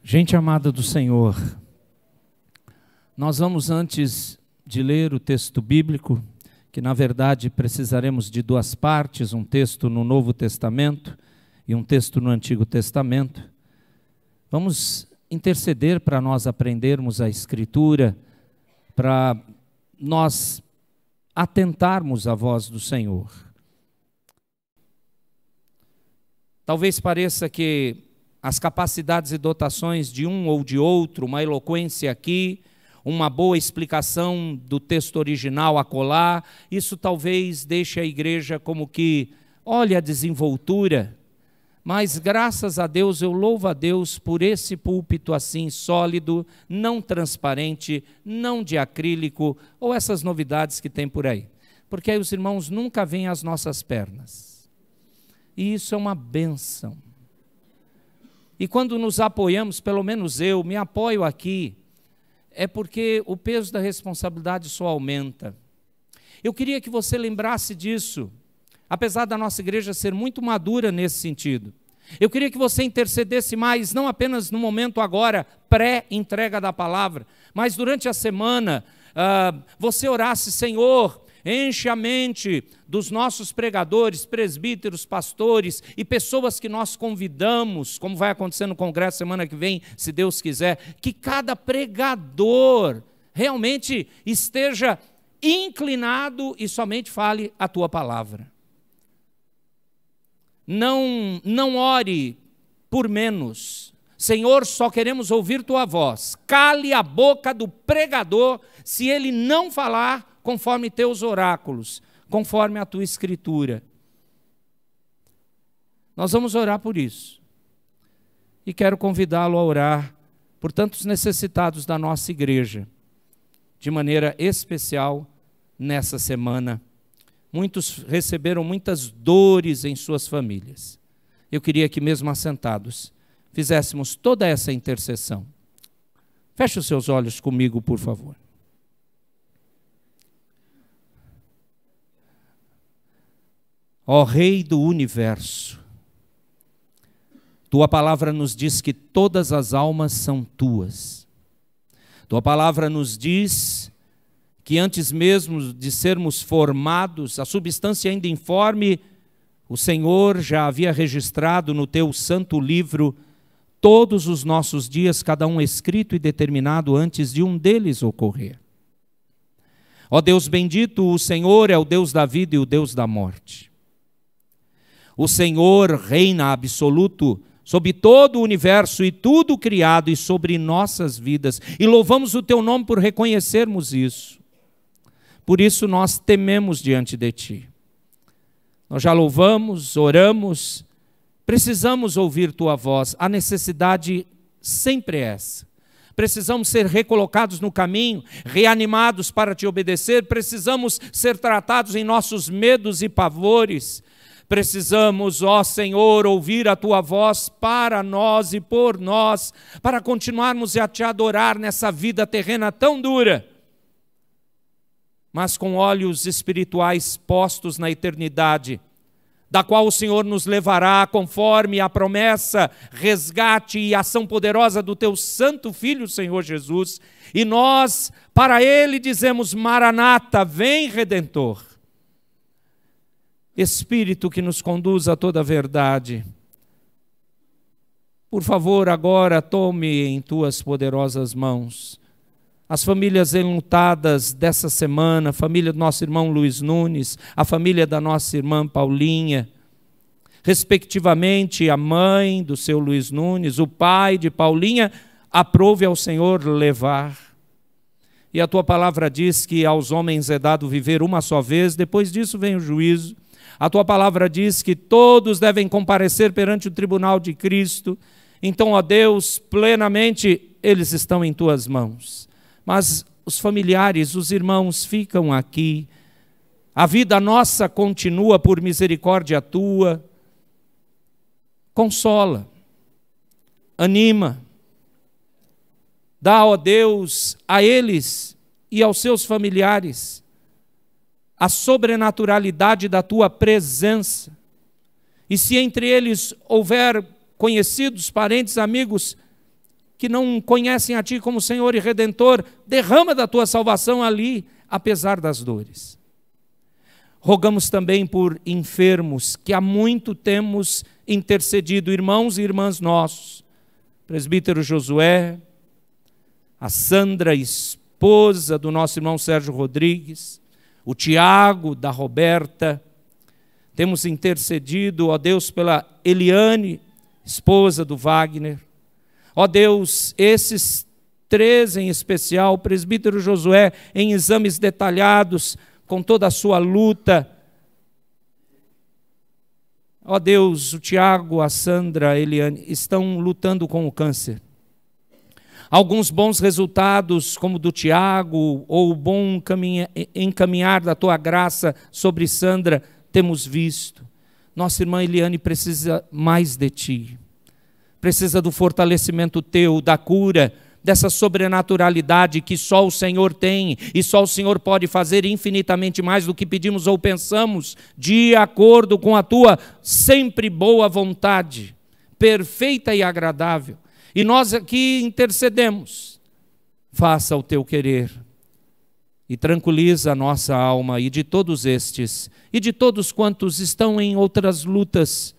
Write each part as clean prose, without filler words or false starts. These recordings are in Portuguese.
Gente amada do Senhor, nós vamos, antes de ler o texto bíblico, que na verdade precisaremos de duas partes, um texto no Novo Testamento e um texto no Antigo Testamento, vamos interceder para nós aprendermos a Escritura, para nós atentarmos à voz do Senhor. Talvez pareça que as capacidades e dotações de um ou de outro, uma eloquência aqui, uma boa explicação do texto original acolá, isso talvez deixe a igreja como que, olha a desenvoltura, mas graças a Deus, eu louvo a Deus por esse púlpito assim sólido, não transparente, não de acrílico, ou essas novidades que tem por aí. Porque aí os irmãos nunca veem as nossas pernas. E isso é uma bênção. E quando nos apoiamos, pelo menos eu me apoio aqui, é porque o peso da responsabilidade só aumenta. Eu queria que você lembrasse disso, apesar da nossa igreja ser muito madura nesse sentido. Eu queria que você intercedesse mais, não apenas no momento agora, pré-entrega da palavra, mas durante a semana, você orasse: Senhor, enche a mente dos nossos pregadores, presbíteros, pastores e pessoas que nós convidamos, como vai acontecer no congresso semana que vem, se Deus quiser, que cada pregador realmente esteja inclinado e somente fale a tua palavra. Não ore por menos. Senhor, só queremos ouvir tua voz. Cale a boca do pregador se ele não falar conforme teus oráculos, conforme a tua escritura. Nós vamos orar por isso. E quero convidá-lo a orar por tantos necessitados da nossa igreja, de maneira especial nessa semana. Muitos receberam muitas dores em suas famílias. Eu queria que mesmo assentados fizéssemos toda essa intercessão. Feche os seus olhos comigo, por favor. Ó Rei do Universo, tua palavra nos diz que todas as almas são tuas. Tua palavra nos diz que antes mesmo de sermos formados, a substância ainda informe, o Senhor já havia registrado no teu santo livro todos os nossos dias, cada um escrito e determinado antes de um deles ocorrer. Ó Deus bendito, o Senhor é o Deus da vida e o Deus da morte. O Senhor reina absoluto sobre todo o universo e tudo criado e sobre nossas vidas. E louvamos o teu nome por reconhecermos isso. Por isso nós tememos diante de ti. Nós já louvamos, oramos, precisamos ouvir tua voz. A necessidade sempre é essa. Precisamos ser recolocados no caminho, reanimados para te obedecer. Precisamos ser tratados em nossos medos e pavores. Precisamos, ó Senhor, ouvir a tua voz para nós e por nós, para continuarmos a te adorar nessa vida terrena tão dura, mas com olhos espirituais postos na eternidade, da qual o Senhor nos levará conforme a promessa, resgate e ação poderosa do teu santo Filho, Senhor Jesus. E nós, para Ele, dizemos: Maranata, vem Redentor. Espírito que nos conduz a toda a verdade, por favor, agora tome em tuas poderosas mãos as famílias enlutadas dessa semana, a família do nosso irmão Luiz Nunes, a família da nossa irmã Paulinha, respectivamente a mãe do seu Luiz Nunes, o pai de Paulinha, aprove ao Senhor levar. E a tua palavra diz que aos homens é dado viver uma só vez, depois disso vem o juízo. A tua palavra diz que todos devem comparecer perante o tribunal de Cristo. Então, ó Deus, plenamente eles estão em tuas mãos. Mas os familiares, os irmãos ficam aqui. A vida nossa continua por misericórdia tua. Consola, anima. Dá, ó Deus, a eles e aos seus familiares a sobrenaturalidade da tua presença. E se entre eles houver conhecidos, parentes, amigos, que não conhecem a Ti como Senhor e Redentor, derrama da Tua salvação ali, apesar das dores. Rogamos também por enfermos, que há muito temos intercedido, irmãos e irmãs nossos, presbítero Josué, a Sandra, esposa do nosso irmão Sérgio Rodrigues, o Tiago, da Roberta. Temos intercedido, ó Deus, pela Eliane, esposa do Wagner. Ó Deus, esses 3 em especial, o presbítero Josué, em exames detalhados, com toda a sua luta. Ó Deus, o Tiago, a Sandra, a Eliane, estão lutando com o câncer. Alguns bons resultados, como do Tiago, ou o bom encaminhar da Tua graça sobre Sandra, temos visto. Nossa irmã Eliane precisa mais de Ti. Precisa do fortalecimento Teu, da cura, dessa sobrenaturalidade que só o Senhor tem, e só o Senhor pode fazer infinitamente mais do que pedimos ou pensamos, de acordo com a Tua sempre boa vontade, perfeita e agradável. E nós aqui intercedemos. Faça o Teu querer e tranquiliza a nossa alma, e de todos estes, e de todos quantos estão em outras lutas,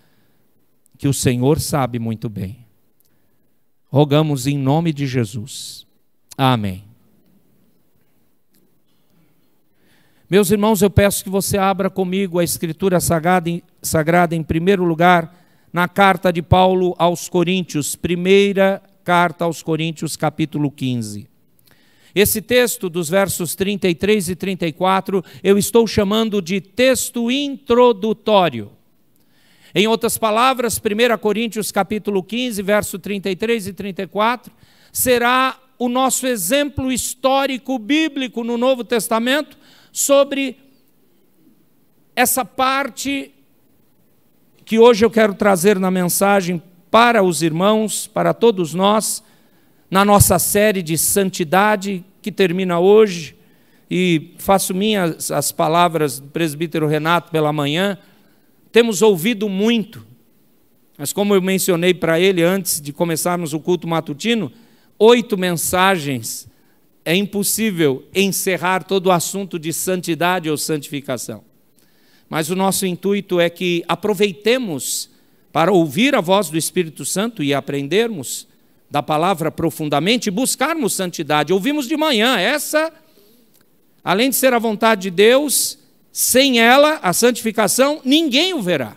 que o Senhor sabe muito bem. Rogamos em nome de Jesus. Amém. Meus irmãos, eu peço que você abra comigo a Escritura Sagrada em primeiro lugar, na carta de Paulo aos Coríntios, primeira carta aos Coríntios, capítulo 15. Esse texto dos versos 33 e 34, eu estou chamando de texto introdutório. Em outras palavras, 1 Coríntios capítulo 15, verso 33 e 34, será o nosso exemplo histórico bíblico no Novo Testamento sobre essa parte que hoje eu quero trazer na mensagem para os irmãos, para todos nós, na nossa série de santidade, que termina hoje, e faço minhas as palavras do presbítero Renato pela manhã. Temos ouvido muito, mas como eu mencionei para ele antes de começarmos o culto matutino, 8 mensagens, é impossível encerrar todo o assunto de santidade ou santificação. Mas o nosso intuito é que aproveitemos para ouvir a voz do Espírito Santo e aprendermos da palavra profundamente e buscarmos santidade. Ouvimos de manhã, essa, além de ser a vontade de Deus, sem ela, a santificação, ninguém o verá.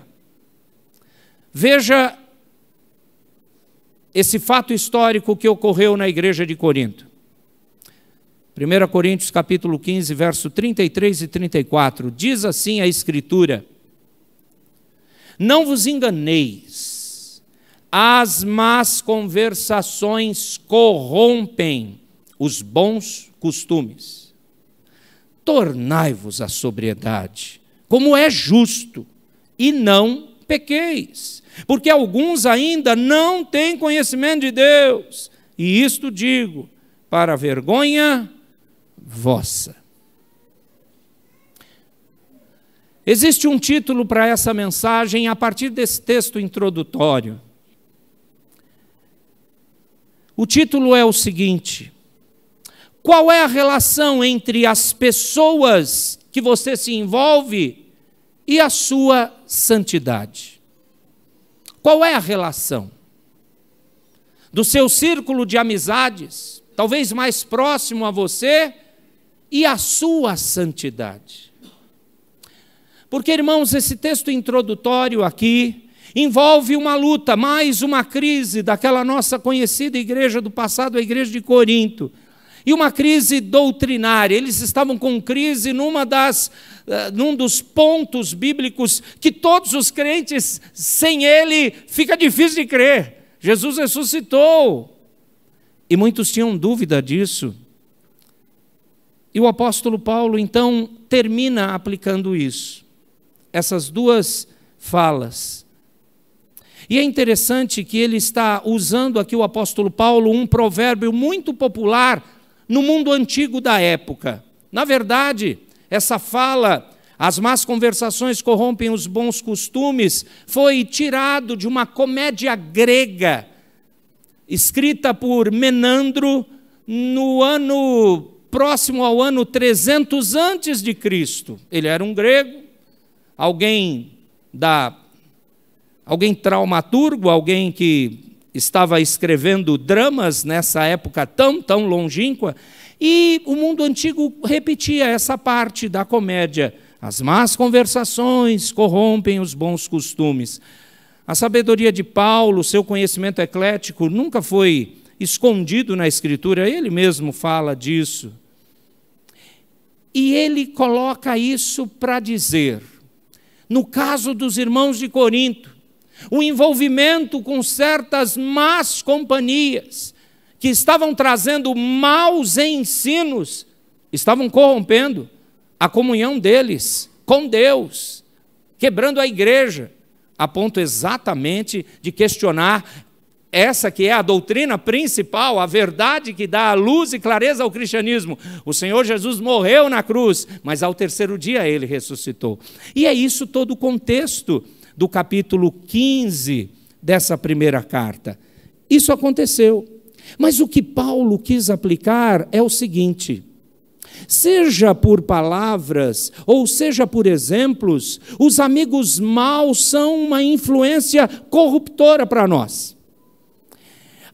Veja esse fato histórico que ocorreu na igreja de Corinto. 1 Coríntios capítulo 15, verso 33 e 34, diz assim a Escritura: não vos enganeis, as más conversações corrompem os bons costumes. Tornai-vos à sobriedade, como é justo, e não pequeis, porque alguns ainda não têm conhecimento de Deus, e isto digo para a vergonha vossa. Existe um título para essa mensagem a partir desse texto introdutório. O título é o seguinte: qual é a relação entre as pessoas que você se envolve e a sua santidade? Qual é a relação do seu círculo de amizades, talvez mais próximo a você, e a sua santidade? Porque, irmãos, esse texto introdutório aqui envolve uma luta, mais uma crise daquela nossa conhecida igreja do passado, a igreja de Corinto, e uma crise doutrinária. Eles estavam com crise num dos pontos bíblicos que todos os crentes, sem ele, fica difícil de crer. Jesus ressuscitou. E muitos tinham dúvida disso. E o apóstolo Paulo, então, termina aplicando isso. Essas duas falas. E é interessante que ele está usando aqui, o apóstolo Paulo, um provérbio muito popular no mundo antigo da época. Na verdade, essa fala, as más conversações corrompem os bons costumes, foi tirado de uma comédia grega, escrita por Menandro no ano próximo ao ano 300 antes de Cristo. Ele era um grego, alguém traumaturgo, alguém que estava escrevendo dramas nessa época tão longínqua, e o mundo antigo repetia essa parte da comédia. As más conversações corrompem os bons costumes. A sabedoria de Paulo, seu conhecimento eclético, nunca foi escondido na Escritura, ele mesmo fala disso. E ele coloca isso para dizer, no caso dos irmãos de Corinto, o envolvimento com certas más companhias, que estavam trazendo maus ensinos, estavam corrompendo a comunhão deles com Deus, quebrando a igreja, a ponto exatamente de questionar essa que é a doutrina principal, a verdade que dá luz e clareza ao cristianismo. O Senhor Jesus morreu na cruz, mas ao terceiro dia ele ressuscitou. E é isso todo o contexto do capítulo 15 dessa primeira carta. Isso aconteceu. Mas o que Paulo quis aplicar é o seguinte: seja por palavras ou seja por exemplos, os amigos maus são uma influência corruptora para nós.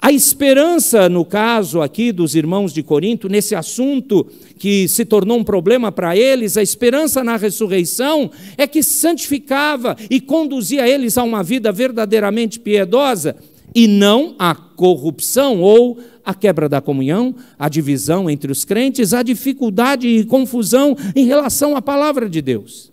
A esperança, no caso aqui dos irmãos de Corinto, nesse assunto que se tornou um problema para eles, a esperança na ressurreição é que santificava e conduzia eles a uma vida verdadeiramente piedosa, e não a corrupção ou a quebra da comunhão, a divisão entre os crentes, a dificuldade e confusão em relação à palavra de Deus.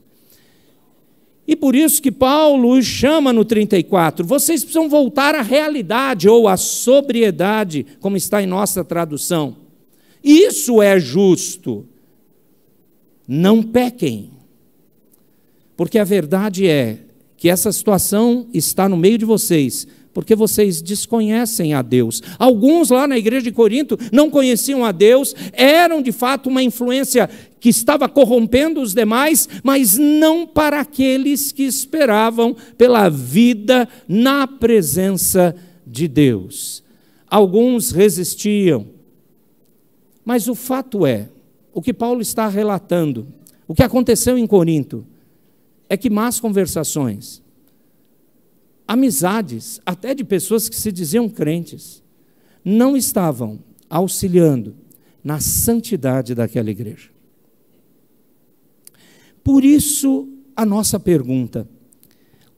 E por isso que Paulo os chama no 34, vocês precisam voltar à realidade ou à sobriedade, como está em nossa tradução. Isso é justo. Não pequem. Porque a verdade é que essa situação está no meio de vocês, porque vocês desconhecem a Deus. Alguns lá na igreja de Corinto não conheciam a Deus, eram de fato uma influência que estava corrompendo os demais, mas não para aqueles que esperavam pela vida na presença de Deus. Alguns resistiam, mas o fato é, o que Paulo está relatando, o que aconteceu em Corinto, é que más conversações, amizades, até de pessoas que se diziam crentes, não estavam auxiliando na santidade daquela igreja. Por isso, a nossa pergunta,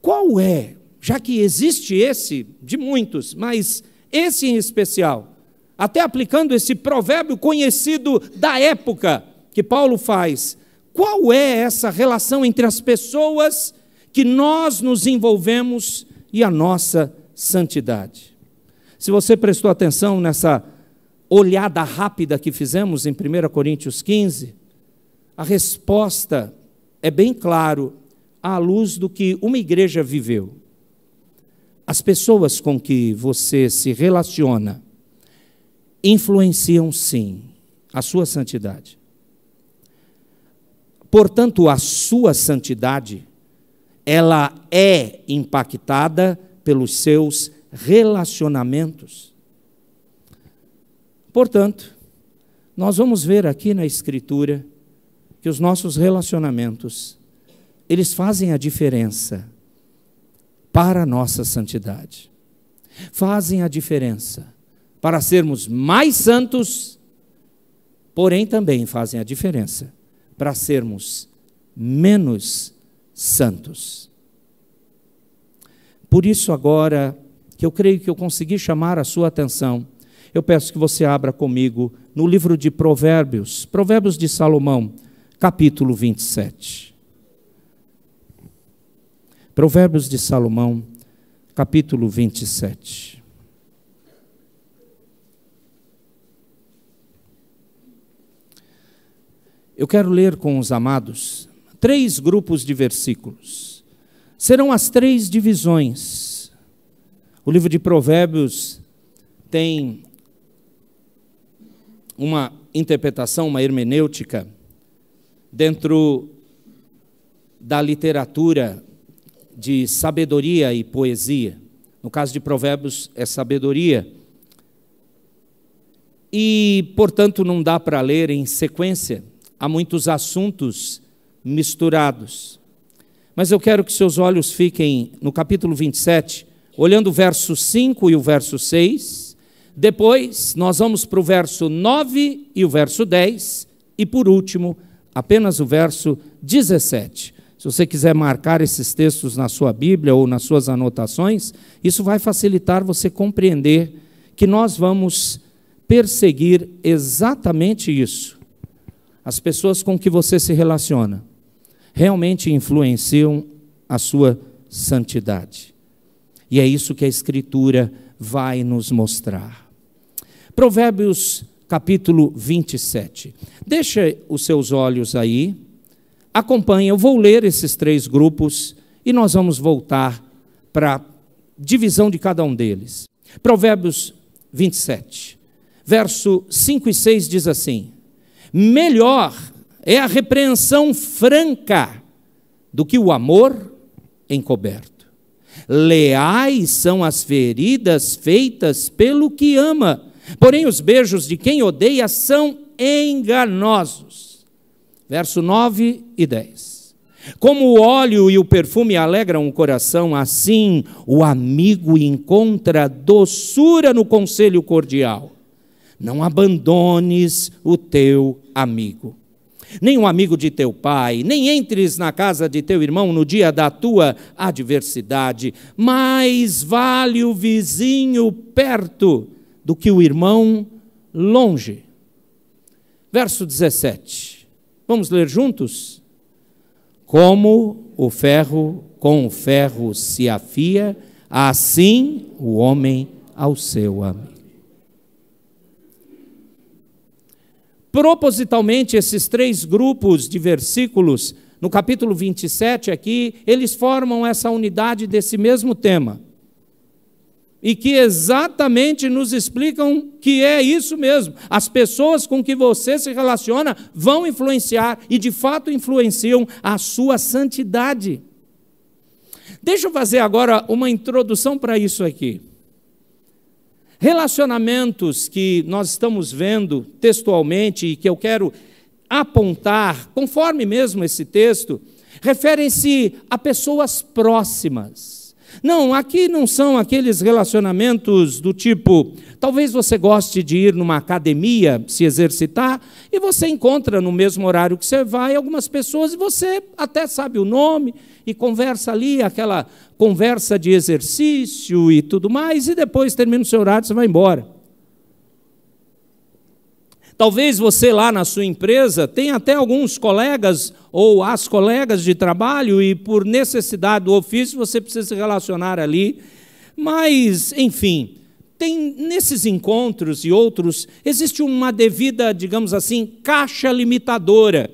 qual é, já que existe esse, de muitos, mas esse em especial, até aplicando esse provérbio conhecido da época que Paulo faz, qual é essa relação entre as pessoas que nós nos envolvemos e a nossa santidade? Se você prestou atenção nessa olhada rápida que fizemos em 1 Coríntios 15, a resposta é bem claro à luz do que uma igreja viveu. As pessoas com que você se relaciona influenciam sim a sua santidade. Portanto, a sua santidade, ela é impactada pelos seus relacionamentos. Portanto, nós vamos ver aqui na Escritura que os nossos relacionamentos, eles fazem a diferença para a nossa santidade. Fazem a diferença para sermos mais santos, porém também fazem a diferença para sermos menos santos. Por isso agora, que eu creio que eu consegui chamar a sua atenção, eu peço que você abra comigo no livro de Provérbios, Provérbios de Salomão, capítulo 27. Provérbios de Salomão, capítulo 27. Eu quero ler com os amados 3 grupos de versículos. Serão as 3 divisões. O livro de Provérbios tem uma interpretação, uma hermenêutica, dentro da literatura de sabedoria e poesia. No caso de Provérbios é sabedoria, e, portanto, não dá para ler em sequência, há muitos assuntos misturados. Mas eu quero que seus olhos fiquem no capítulo 27, olhando o verso 5 e o verso 6, depois nós vamos para o verso 9 e o verso 10, e por último, apenas o verso 17. Se você quiser marcar esses textos na sua Bíblia ou nas suas anotações, isso vai facilitar você compreender que nós vamos perseguir exatamente isso. As pessoas com que você se relaciona realmente influenciam a sua santidade. E é isso que a Escritura vai nos mostrar. Provérbios capítulo 27. Deixa os seus olhos aí, acompanhe, eu vou ler esses 3 grupos e nós vamos voltar para a divisão de cada um deles. Provérbios 27, verso 5 e 6 diz assim: melhor é a repreensão franca do que o amor encoberto. Leais são as feridas feitas pelo que ama, porém os beijos de quem odeia são enganosos. Verso 9 e 10. Como o óleo e o perfume alegram o coração, assim o amigo encontra doçura no conselho cordial. Não abandones o teu amigo, nem o amigo de teu pai, nem entres na casa de teu irmão no dia da tua adversidade. Mais vale o vizinho perto do que o irmão longe. Verso 17. Vamos ler juntos? Como o ferro com o ferro se afia, assim o homem ao seu amigo. Propositalmente, esses 3 grupos de versículos, no capítulo 27 aqui, eles formam essa unidade desse mesmo tema. E que exatamente nos explicam que é isso mesmo. As pessoas com que você se relaciona vão influenciar, e de fato influenciam, a sua santidade. Deixa eu fazer agora uma introdução para isso aqui. Relacionamentos que nós estamos vendo textualmente e que eu quero apontar, conforme mesmo esse texto, referem-se a pessoas próximas. Não, aqui não são aqueles relacionamentos do tipo, talvez você goste de ir numa academia, se exercitar, e você encontra no mesmo horário que você vai algumas pessoas e você até sabe o nome e conversa ali, aquela conversa de exercício e tudo mais, e depois termina o seu horário e você vai embora. Talvez você lá na sua empresa tenha até alguns colegas ou as colegas de trabalho e por necessidade do ofício você precisa se relacionar ali. Mas, enfim, nesses encontros e outros, existe uma devida, digamos assim, caixa limitadora.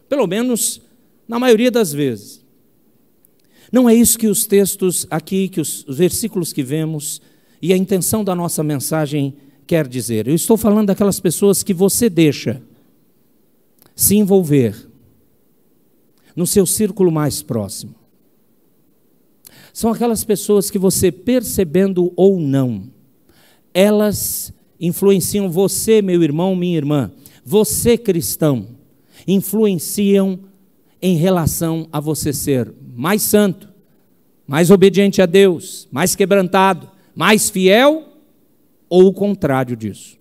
Pelo menos na maioria das vezes. Não é isso que os textos aqui, que os versículos que vemos e a intenção da nossa mensagem quer dizer. Eu estou falando daquelas pessoas que você deixa se envolver no seu círculo mais próximo. São aquelas pessoas que você, percebendo ou não, elas influenciam você, meu irmão, minha irmã, você cristão, influenciam em relação a você ser mais santo, mais obediente a Deus, mais quebrantado, mais fiel, ou o contrário disso.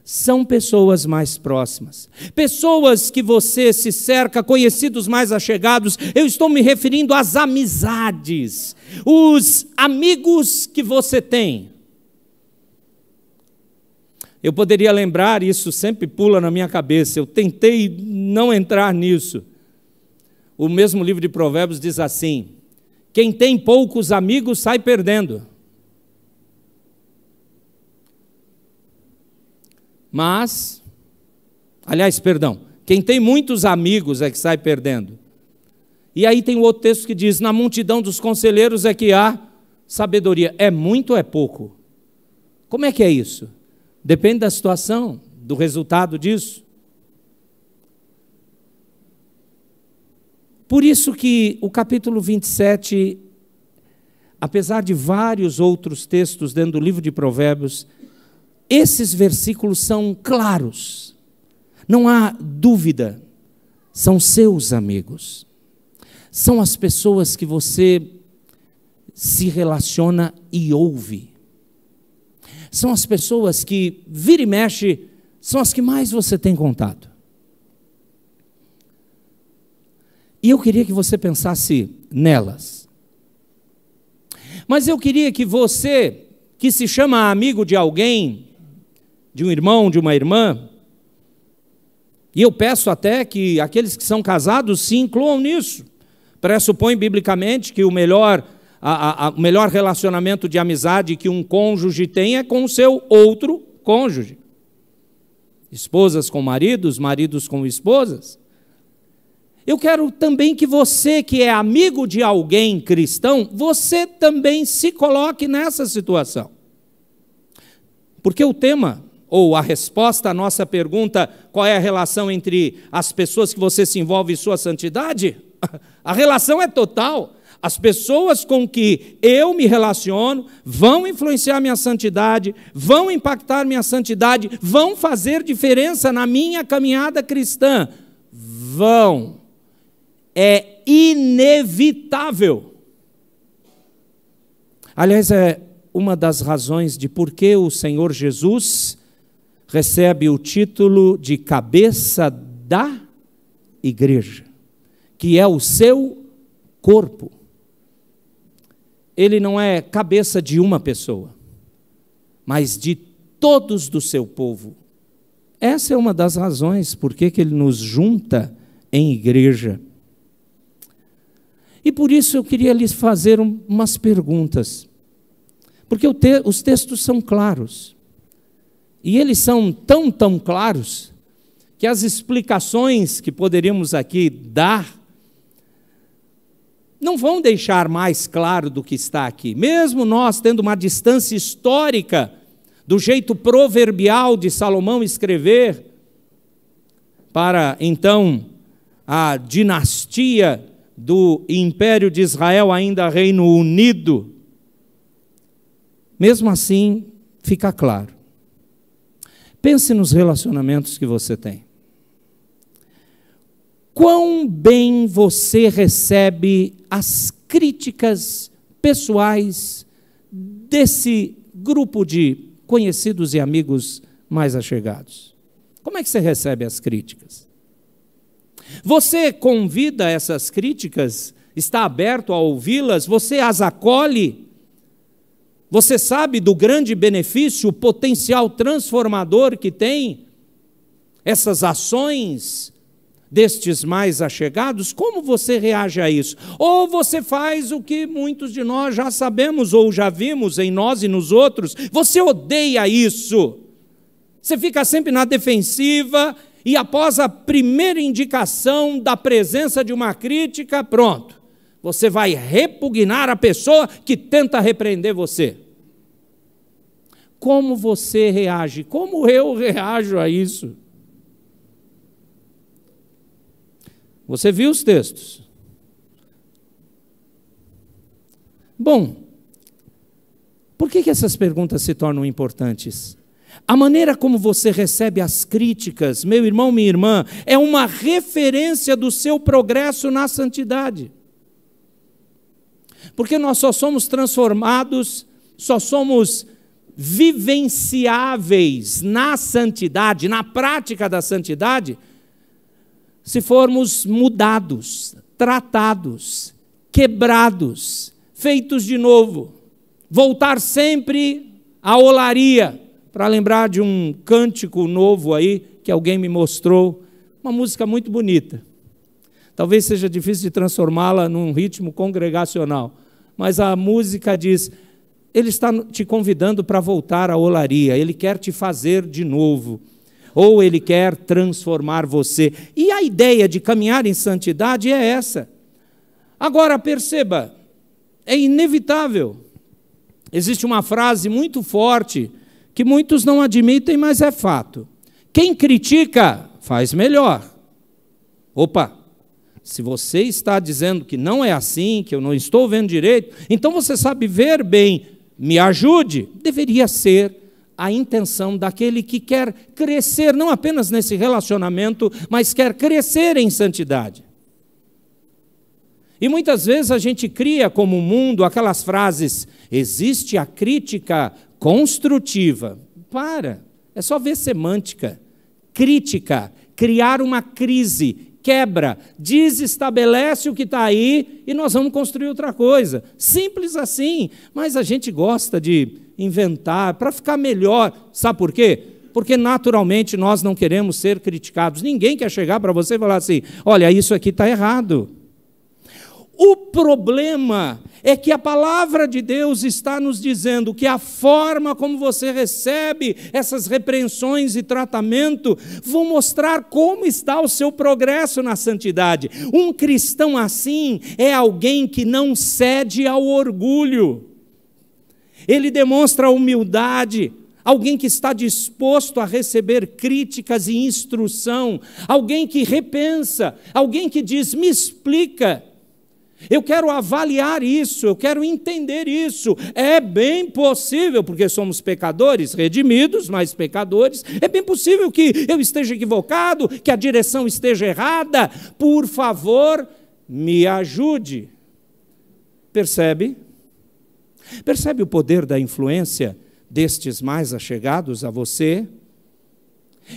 São pessoas mais próximas, pessoas que você se cerca, conhecidos mais achegados. Eu estou me referindo às amizades, os amigos que você tem. Eu poderia lembrar, isso sempre pula na minha cabeça, eu tentei não entrar nisso. O mesmo livro de Provérbios diz assim: quem tem poucos amigos sai perdendo. Mas, quem tem muitos amigos é que sai perdendo. E aí tem o outro texto que diz, na multidão dos conselheiros é que há sabedoria. É muito ou é pouco? Como é que é isso? Depende da situação, do resultado disso. Por isso que o capítulo 27, apesar de vários outros textos dentro do livro de Provérbios, Esses versículos são claros, não há dúvida, são seus amigos, são as pessoas que você se relaciona e ouve, são as pessoas que vira e mexe, são as que mais você tem contato. E eu queria que você pensasse nelas. Mas eu queria que você, que se chama amigo de alguém, de um irmão, de uma irmã, e eu peço até que aqueles que são casados se incluam nisso. Pressupõe biblicamente que o melhor relacionamento de amizade que um cônjuge tem é com o seu outro cônjuge. Esposas com maridos, maridos com esposas. Eu quero também que você, que é amigo de alguém cristão, você também se coloque nessa situação. Porque o tema, ou a resposta à nossa pergunta, qual é a relação entre as pessoas que você se envolve e sua santidade? A relação é total. As pessoas com que eu me relaciono vão influenciar minha santidade, vão impactar minha santidade, vão fazer diferença na minha caminhada cristã. Vão. É inevitável. Aliás, é uma das razões de por que o Senhor Jesus recebe o título de cabeça da igreja, que é o seu corpo. Ele não é cabeça de uma pessoa, mas de todos do seu povo. Essa é uma das razões por que ele nos junta em igreja. E por isso eu queria lhes fazer umas perguntas, porque os textos são claros, e eles são tão claros, que as explicações que poderíamos aqui dar, não vão deixar mais claro do que está aqui. Mesmo nós tendo uma distância histórica, do jeito proverbial de Salomão escrever, para então a dinastia do Império de Israel, ainda Reino Unido, mesmo assim fica claro. Pense nos relacionamentos que você tem. Quão bem você recebe as críticas pessoais desse grupo de conhecidos e amigos mais achegados? Como é que você recebe as críticas? Você convida essas críticas? Está aberto a ouvi-las? Você as acolhe? Você sabe do grande benefício, o potencial transformador que tem essas ações destes mais achegados? Como você reage a isso? Ou você faz o que muitos de nós já sabemos ou já vimos em nós e nos outros? Você odeia isso. Você fica sempre na defensiva e após a primeira indicação da presença de uma crítica, pronto. Você vai repugnar a pessoa que tenta repreender você. Como você reage? Como eu reajo a isso? Você viu os textos? Bom, por que essas perguntas se tornam importantes? A maneira como você recebe as críticas, meu irmão, minha irmã, é uma referência do seu progresso na santidade. Porque nós só somos transformados, só somos vivenciáveis na santidade, na prática da santidade, se formos mudados, tratados, quebrados, feitos de novo, voltar sempre à olaria, para lembrar de um cântico novo aí, que alguém me mostrou, uma música muito bonita. Talvez seja difícil de transformá-la num ritmo congregacional, mas a música diz, ele está te convidando para voltar à olaria, ele quer te fazer de novo, ou ele quer transformar você. E a ideia de caminhar em santidade é essa. Agora, perceba, é inevitável. Existe uma frase muito forte, que muitos não admitem, mas é fato. Quem critica, faz melhor. Opa, se você está dizendo que não é assim, que eu não estou vendo direito, então você sabe ver bem, me ajude. Deveria ser a intenção daquele que quer crescer, não apenas nesse relacionamento, mas quer crescer em santidade. E muitas vezes a gente cria como mundo aquelas frases: existe a crítica construtiva. É só ver semântica. Crítica, criar uma crise, quebra, desestabelece o que está aí e nós vamos construir outra coisa. Simples assim, mas a gente gosta de inventar para ficar melhor. Sabe por quê? Porque naturalmente nós não queremos ser criticados. Ninguém quer chegar para você e falar assim: olha, isso aqui está errado. O problema é que a palavra de Deus está nos dizendo que a forma como você recebe essas repreensões e tratamento vão mostrar como está o seu progresso na santidade. Um cristão assim é alguém que não cede ao orgulho. Ele demonstra humildade, alguém que está disposto a receber críticas e instrução, alguém que repensa, alguém que diz: me explica. Eu quero avaliar isso, eu quero entender isso. É bem possível, porque somos pecadores, redimidos, mas pecadores, é bem possível que eu esteja equivocado, que a direção esteja errada. Por favor, me ajude. Percebe? Percebe o poder da influência destes mais achegados a você?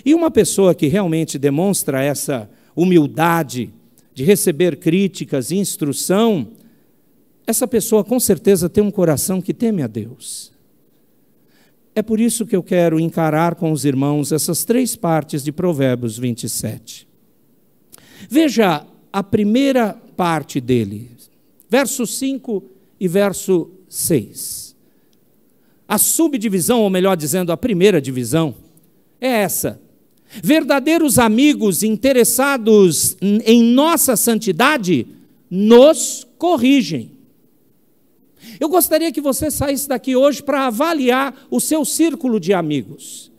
E uma pessoa que realmente demonstra essa humildade de receber críticas e instrução, essa pessoa com certeza tem um coração que teme a Deus. É por isso que eu quero encarar com os irmãos essas 3 partes de Provérbios 27. Veja a primeira parte dele, verso 5 e verso 6. A subdivisão, ou melhor dizendo, a primeira divisão, é essa: verdadeiros amigos interessados em nossa santidade nos corrigem. Eu gostaria que você saísse daqui hoje para avaliar o seu círculo de amigos,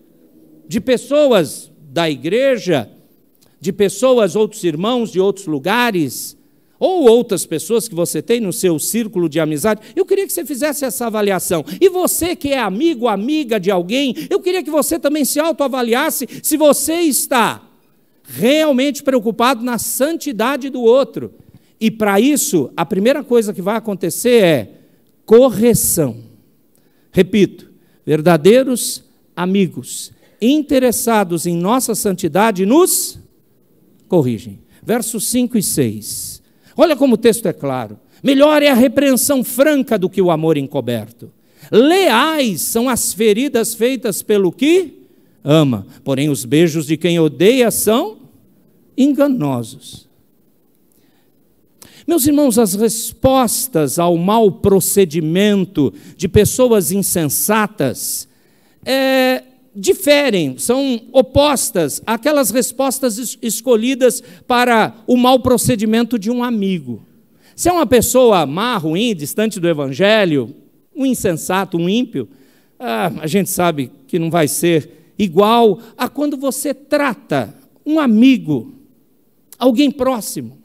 de pessoas da igreja, de pessoas, outros irmãos de outros lugares, ou outras pessoas que você tem no seu círculo de amizade. Eu queria que você fizesse essa avaliação. E você que é amigo, amiga de alguém, eu queria que você também se autoavaliasse se você está realmente preocupado na santidade do outro. E para isso, a primeira coisa que vai acontecer é correção. Repito, verdadeiros amigos interessados em nossa santidade nos corrigem. Versos 5 e 6. Olha como o texto é claro. Melhor é a repreensão franca do que o amor encoberto. Leais são as feridas feitas pelo que ama, porém os beijos de quem odeia são enganosos. Meus irmãos, as respostas ao mau procedimento de pessoas insensatas diferem, são opostas àquelas respostas escolhidas para o mau procedimento de um amigo. Se é uma pessoa má, ruim, distante do evangelho, um insensato, um ímpio, a gente sabe que não vai ser igual a quando você trata um amigo, alguém próximo.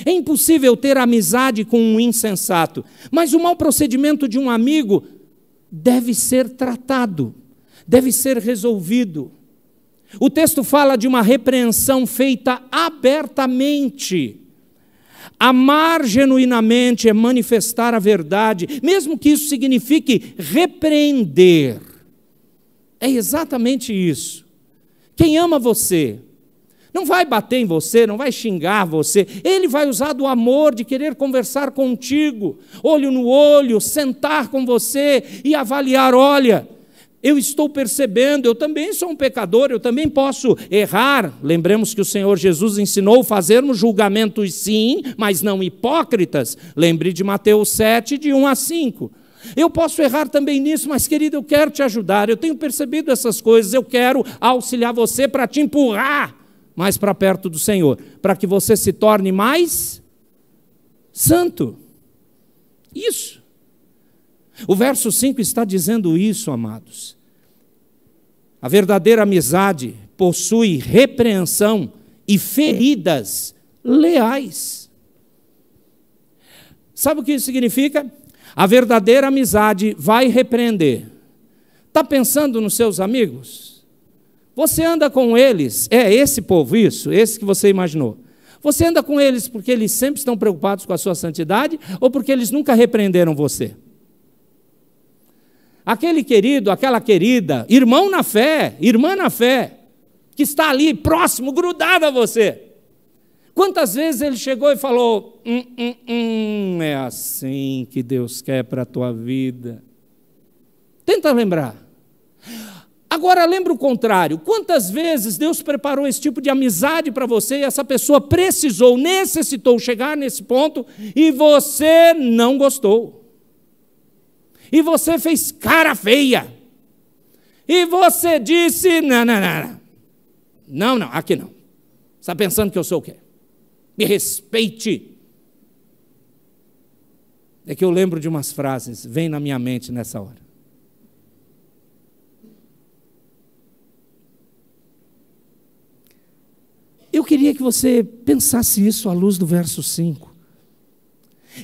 É impossível ter amizade com um insensato, mas o mau procedimento de um amigo deve ser tratado, deve ser resolvido. O texto fala de uma repreensão feita abertamente. Amar genuinamente é manifestar a verdade, mesmo que isso signifique repreender. É exatamente isso. Quem ama você não vai bater em você, não vai xingar você. Ele vai usar do amor de querer conversar contigo, olho no olho, sentar com você e avaliar: olha, eu estou percebendo, eu também sou um pecador, eu também posso errar. Lembremos que o Senhor Jesus ensinou fazermos julgamentos sim, mas não hipócritas. Lembre de Mateus 7, de 1 a 5. Eu posso errar também nisso, mas querido, eu quero te ajudar, eu tenho percebido essas coisas, eu quero auxiliar você para te empurrar mais para perto do Senhor, para que você se torne mais santo. Isso. O verso 5 está dizendo isso, amados. A verdadeira amizade possui repreensão e feridas leais. Sabe o que isso significa? A verdadeira amizade vai repreender, Está pensando nos seus amigos? Você anda com eles, esse povo, esse que você imaginou. Você anda com eles porque eles sempre estão preocupados com a sua santidade ou porque eles nunca repreenderam você? Aquele querido, aquela querida, irmão na fé, irmã na fé, que está ali próximo, grudado a você. Quantas vezes ele chegou e falou, é assim que Deus quer para a tua vida. Tenta lembrar. Agora lembra o contrário. Quantas vezes Deus preparou esse tipo de amizade para você e essa pessoa necessitou chegar nesse ponto e você não gostou. E você fez cara feia. E você disse, não, aqui não. Você está pensando que eu sou o quê? Me respeite. É que eu lembro de umas frases, vem na minha mente nessa hora. Eu queria que você pensasse isso à luz do verso 5.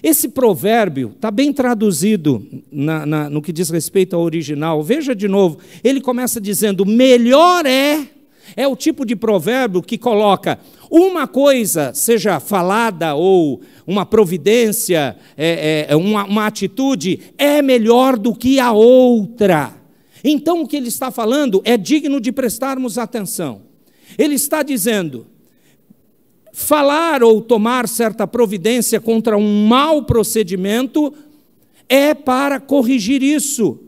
Esse provérbio está bem traduzido no que diz respeito ao original. Veja de novo, ele começa dizendo, melhor é o tipo de provérbio que coloca uma coisa, seja falada ou uma providência, uma atitude, é melhor do que a outra. Então o que ele está falando é digno de prestarmos atenção. Ele está dizendo, falar ou tomar certa providência contra um mau procedimento é para corrigir isso.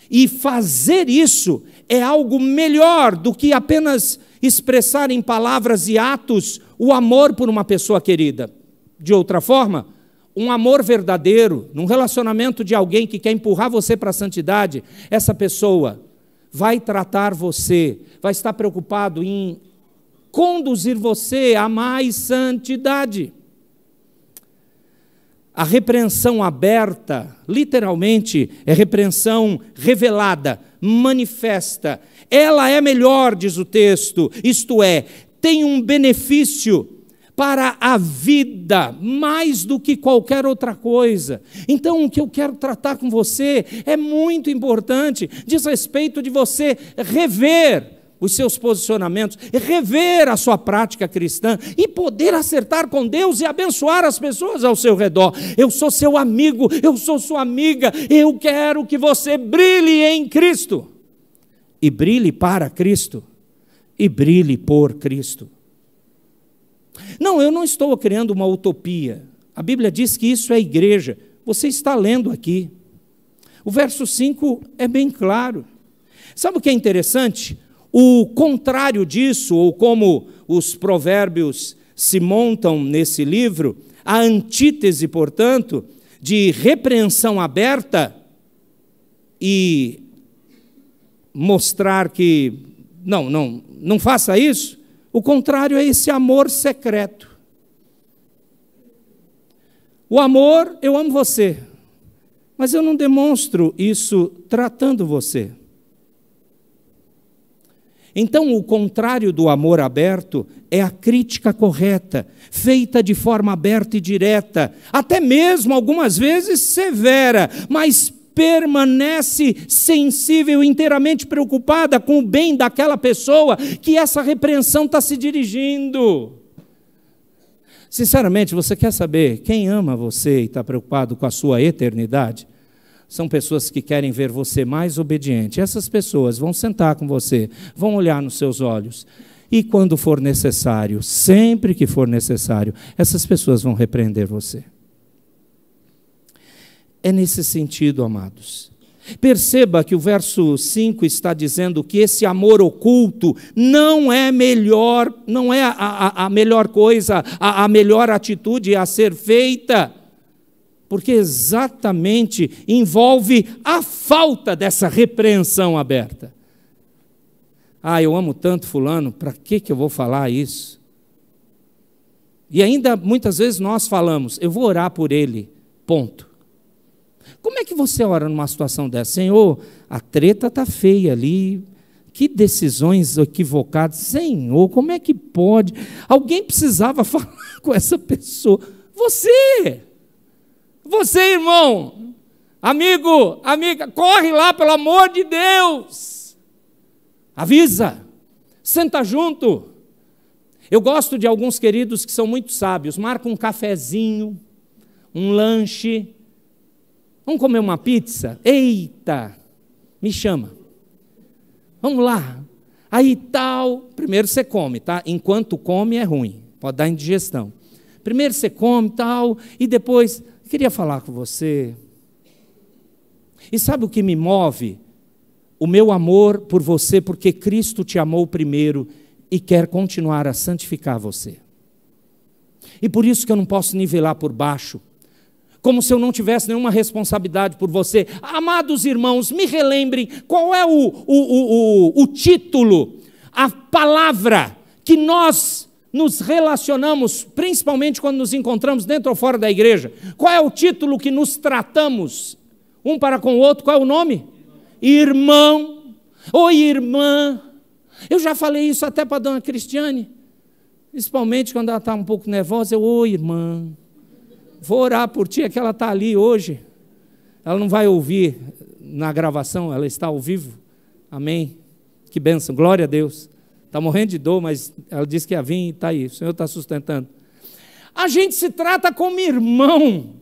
E fazer isso é algo melhor do que apenas expressar em palavras e atos o amor por uma pessoa querida. De outra forma, um amor verdadeiro, num relacionamento de alguém que quer empurrar você para a santidade, essa pessoa vai tratar você, vai estar preocupado em conduzir você a mais santidade. A repreensão aberta, literalmente, é repreensão revelada, manifesta. Ela é melhor, diz o texto, isto é, tem um benefício para a vida, mais do que qualquer outra coisa. Então, o que eu quero tratar com você é muito importante, diz respeito de você rever os seus posicionamentos, rever a sua prática cristã e poder acertar com Deus e abençoar as pessoas ao seu redor. Eu sou seu amigo, eu sou sua amiga, eu quero que você brilhe em Cristo. E brilhe para Cristo, e brilhe por Cristo. Não, eu não estou criando uma utopia. A Bíblia diz que isso é igreja. Você está lendo aqui. O verso 5 é bem claro. Sabe o que é interessante? O contrário disso, ou como os provérbios se montam nesse livro, a antítese, portanto, de repreensão aberta e mostrar que não faça isso, o contrário é esse amor secreto. O amor, eu amo você, mas eu não demonstro isso tratando você. Então, o contrário do amor aberto é a crítica correta, feita de forma aberta e direta, até mesmo algumas vezes severa, mas permanece sensível, inteiramente preocupada com o bem daquela pessoa que essa repreensão está se dirigindo. Sinceramente, você quer saber quem ama você e está preocupado com a sua eternidade? São pessoas que querem ver você mais obediente. Essas pessoas vão sentar com você, vão olhar nos seus olhos. E quando for necessário, sempre que for necessário, essas pessoas vão repreender você. É nesse sentido, amados. Perceba que o verso 5 está dizendo que esse amor oculto não é melhor, não é a melhor coisa, a melhor atitude a ser feita. Porque exatamente envolve a falta dessa repreensão aberta. Ah, eu amo tanto fulano, para que eu vou falar isso? E ainda muitas vezes nós falamos, eu vou orar por ele, ponto. Como é que você ora numa situação dessa? Senhor, a treta está feia ali, que decisões equivocadas. Senhor, como é que pode? Alguém precisava falar com essa pessoa. Você, irmão, Amigo, amiga, corre lá, pelo amor de Deus. Avisa, senta junto. Eu gosto de alguns queridos que são muito sábios, marcam um cafezinho, um lanche. Vamos comer uma pizza? Eita, me chama. Vamos lá. Aí tal, primeiro você come, tá? Enquanto come é ruim, pode dar indigestão. Primeiro você come tal, e depois, eu queria falar com você. E sabe o que me move? O meu amor por você, porque Cristo te amou primeiro e quer continuar a santificar você. E por isso que eu não posso nivelar por baixo, como se eu não tivesse nenhuma responsabilidade por você. Amados irmãos, me relembrem qual é o título, a palavra que nós nos relacionamos, principalmente quando nos encontramos dentro ou fora da igreja. Qual é o título que nos tratamos um para com o outro? Qual é o nome? Irmão ou irmã. Eu já falei isso até para a dona Cristiane, principalmente quando ela está um pouco nervosa. Oi, irmã, vou orar por ti, é que ela está ali hoje. Ela não vai ouvir na gravação, ela está ao vivo. Amém? Que bênção, glória a Deus. Está morrendo de dor, mas ela disse que ia vir e está aí, o Senhor está sustentando. A gente se trata como irmão.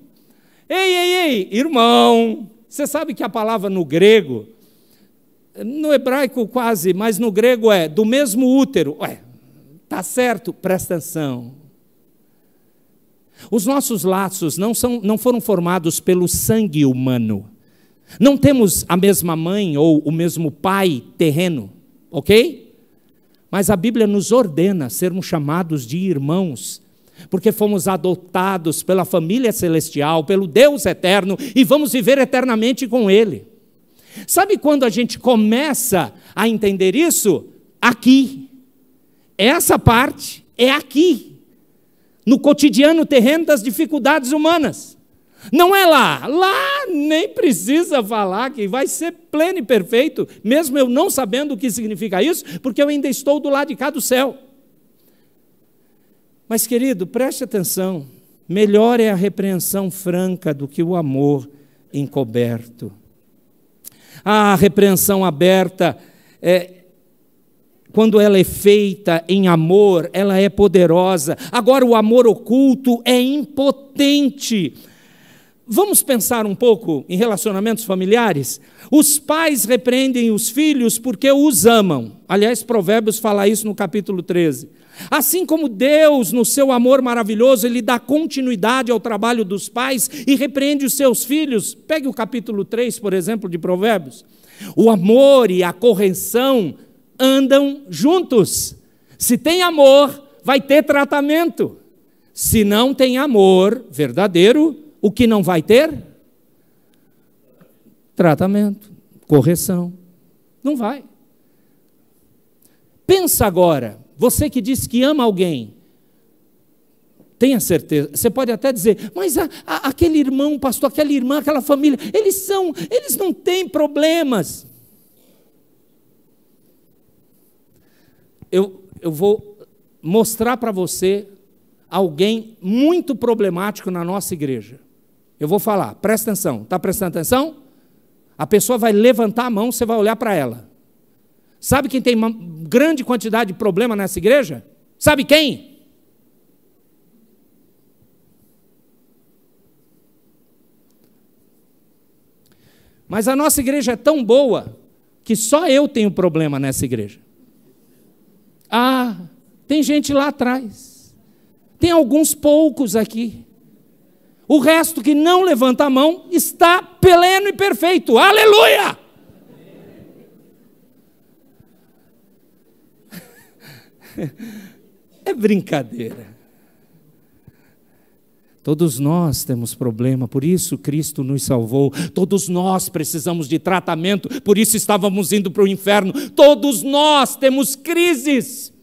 Ei, irmão. Você sabe que a palavra no grego, no hebraico quase, mas no grego é do mesmo útero. Tá certo? Presta atenção. Os nossos laços não foram formados pelo sangue humano. Não temos a mesma mãe ou o mesmo pai terreno, ok? Mas a Bíblia nos ordena sermos chamados de irmãos, porque fomos adotados pela família celestial, pelo Deus eterno, e vamos viver eternamente com Ele. Sabe quando a gente começa a entender isso? Aqui. Essa parte é aqui, no cotidiano terreno das dificuldades humanas. Não é lá. Lá nem precisa falar que vai ser pleno e perfeito, mesmo eu não sabendo o que significa isso, porque eu ainda estou do lado de cá do céu. Mas, querido, preste atenção. Melhor é a repreensão franca do que o amor encoberto. A repreensão aberta, quando ela é feita em amor, ela é poderosa. Agora, o amor oculto é impotente. Vamos pensar um pouco em relacionamentos familiares? Os pais repreendem os filhos porque os amam. Aliás, Provérbios fala isso no capítulo 13. Assim como Deus, no seu amor maravilhoso, Ele dá continuidade ao trabalho dos pais e repreende os seus filhos. Pegue o capítulo 3, por exemplo, de Provérbios. O amor e a correção andam juntos. Se tem amor, vai ter tratamento. Se não tem amor verdadeiro, o que não vai ter? Tratamento, correção. Não vai. Pensa agora, você que diz que ama alguém, tenha certeza, você pode até dizer, mas aquele irmão, pastor, aquela irmã, aquela família, eles não têm problemas. Eu vou mostrar para você alguém muito problemático na nossa igreja. Eu vou falar, presta atenção, está prestando atenção? A pessoa vai levantar a mão, você vai olhar para ela. Sabe quem tem uma grande quantidade de problema nessa igreja? Sabe quem? Mas a nossa igreja é tão boa que só eu tenho problema nessa igreja. Tem gente lá atrás. Tem alguns poucos aqui. O resto que não levanta a mão está pleno e perfeito. Aleluia! É brincadeira. Todos nós temos problema, por isso Cristo nos salvou. Todos nós precisamos de tratamento, por isso estávamos indo para o inferno. Todos nós temos crises.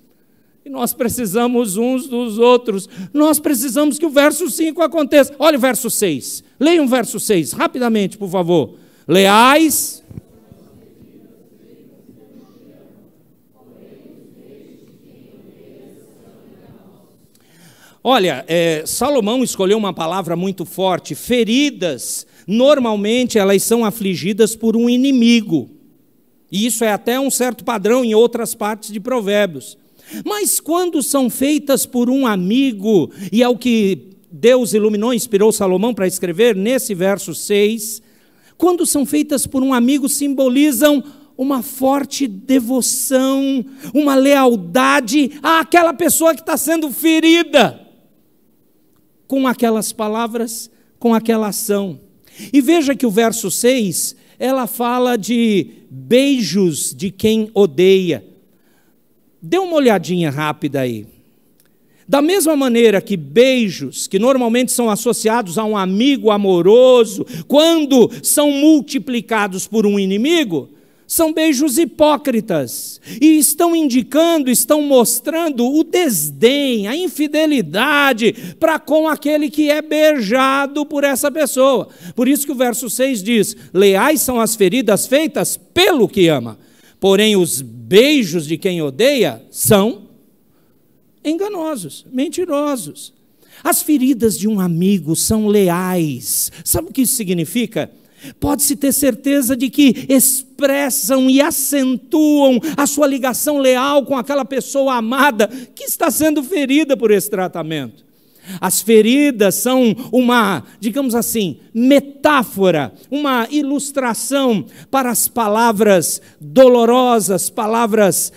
E nós precisamos uns dos outros. Nós precisamos que o verso 5 aconteça. Olha o verso 6. Leia o verso 6, rapidamente, por favor. Leais. Olha, Salomão escolheu uma palavra muito forte. Feridas normalmente elas são afligidas por um inimigo. E isso é até um certo padrão em outras partes de Provérbios. Mas quando são feitas por um amigo, e é o que Deus iluminou, inspirou Salomão para escrever nesse verso 6, quando são feitas por um amigo, simbolizam uma forte devoção, uma lealdade àquela pessoa que está sendo ferida, com aquelas palavras, com aquela ação. E veja que o verso 6, ela fala de beijos de quem odeia. Dê uma olhadinha rápida aí. Da mesma maneira que beijos, que normalmente são associados a um amigo amoroso, quando são multiplicados por um inimigo, são beijos hipócritas, e estão indicando, estão mostrando o desdém, a infidelidade para com aquele que é beijado por essa pessoa. Por isso que o verso 6 diz: leais são as feridas feitas pelo que ama, porém os beijos de quem odeia são enganosos, mentirosos. As feridas de um amigo são leais. Sabe o que isso significa? Pode-se ter certeza de que expressam e acentuam a sua ligação leal com aquela pessoa amada que está sendo ferida por esse tratamento. As feridas são uma, digamos assim, metáfora, uma ilustração para as palavras dolorosas, palavras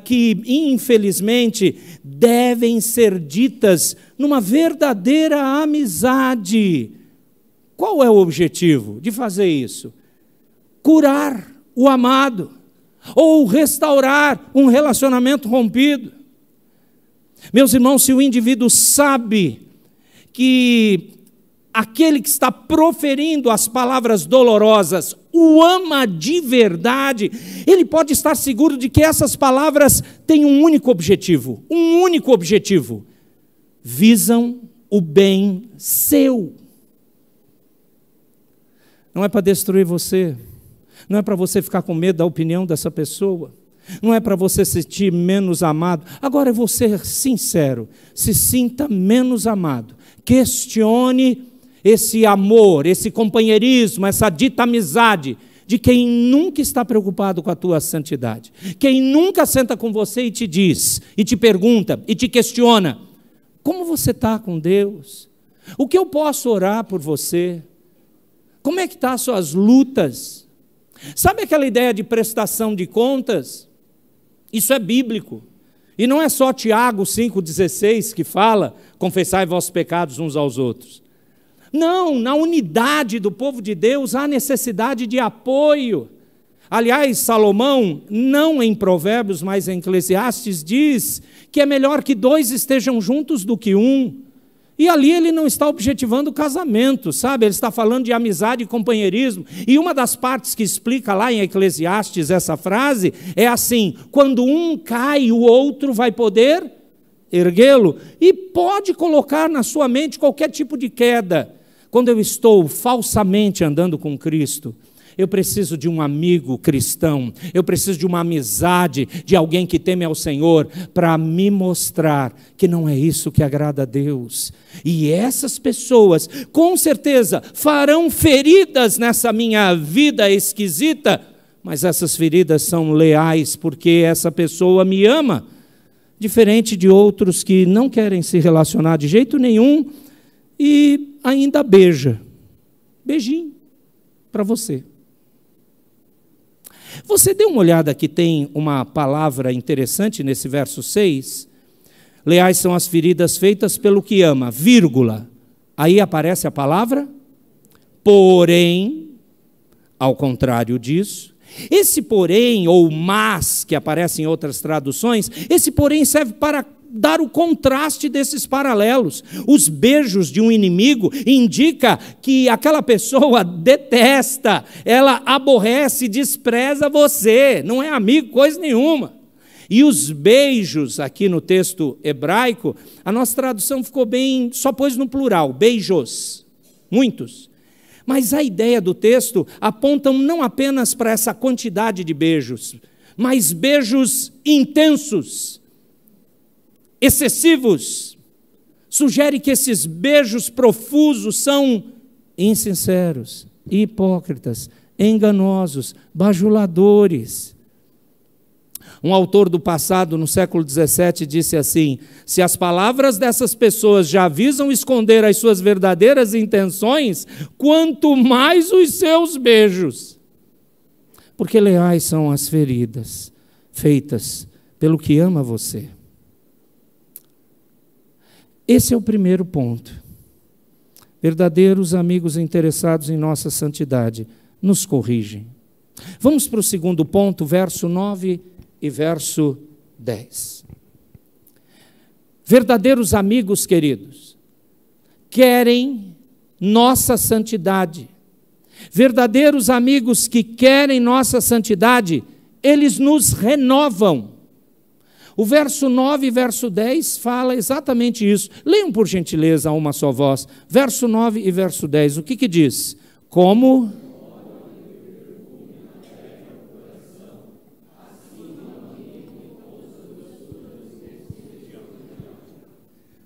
que, infelizmente, devem ser ditas numa verdadeira amizade. Qual é o objetivo de fazer isso? Curar o amado, ou restaurar um relacionamento rompido. Meus irmãos, se o indivíduo sabe que aquele que está proferindo as palavras dolorosas o ama de verdade, ele pode estar seguro de que essas palavras têm um único objetivo, visam o bem seu. Não é para destruir você, não é para você ficar com medo da opinião dessa pessoa, não é para você se sentir menos amado. Agora é você sincero, se sinta menos amado, questione esse amor, esse companheirismo, essa dita amizade de quem nunca está preocupado com a tua santidade, quem nunca senta com você e te diz, e te pergunta, e te questiona: como você está com Deus? O que eu posso orar por você? Como é que estão as suas lutas? Sabe aquela ideia de prestação de contas? Isso é bíblico. E não é só Tiago 5,16 que fala: confessai vossos pecados uns aos outros. Não, na unidade do povo de Deus há necessidade de apoio. Aliás, Salomão, não em Provérbios, mas em Eclesiastes, diz que é melhor que dois estejam juntos do que um. E ali ele não está objetivando o casamento, sabe? Ele está falando de amizade e companheirismo. E uma das partes que explica lá em Eclesiastes essa frase é assim: quando um cai, o outro vai poder erguê-lo. E pode colocar na sua mente qualquer tipo de queda. Quando eu estou falsamente andando com Cristo, eu preciso de um amigo cristão, eu preciso de uma amizade, de alguém que teme ao Senhor, para me mostrar que não é isso que agrada a Deus. E essas pessoas, com certeza, farão feridas nessa minha vida esquisita, mas essas feridas são leais, porque essa pessoa me ama, diferente de outros que não querem se relacionar de jeito nenhum e ainda beija. Beijinho para você. Você deu uma olhada que tem uma palavra interessante nesse verso 6? Leais são as feridas feitas pelo que ama, vírgula. Aí aparece a palavra porém, ao contrário disso. Esse porém, ou mas, que aparece em outras traduções, esse porém serve para dar o contraste desses paralelos. Os beijos de um inimigo indica que aquela pessoa detesta, ela aborrece, despreza você, não é amigo, coisa nenhuma. E os beijos, aqui no texto hebraico, a nossa tradução ficou bem, só pôs no plural, beijos, muitos. Mas a ideia do texto aponta não apenas para essa quantidade de beijos, mas beijos intensos, excessivos. Sugere que esses beijos profusos são insinceros, hipócritas, enganosos, bajuladores. Um autor do passado, no século XVII, disse assim: se as palavras dessas pessoas já visam esconder as suas verdadeiras intenções, quanto mais os seus beijos. Porque leais são as feridas feitas pelo que ama você. Esse é o primeiro ponto. Verdadeiros amigos interessados em nossa santidade nos corrigem. Vamos para o segundo ponto, verso 9 e verso 10. Verdadeiros amigos, queridos, querem nossa santidade. Verdadeiros amigos que querem nossa santidade, eles nos renovam. O verso 9 e verso 10 fala exatamente isso. Leiam por gentileza a uma só voz. Verso 9 e verso 10, o que diz? Como...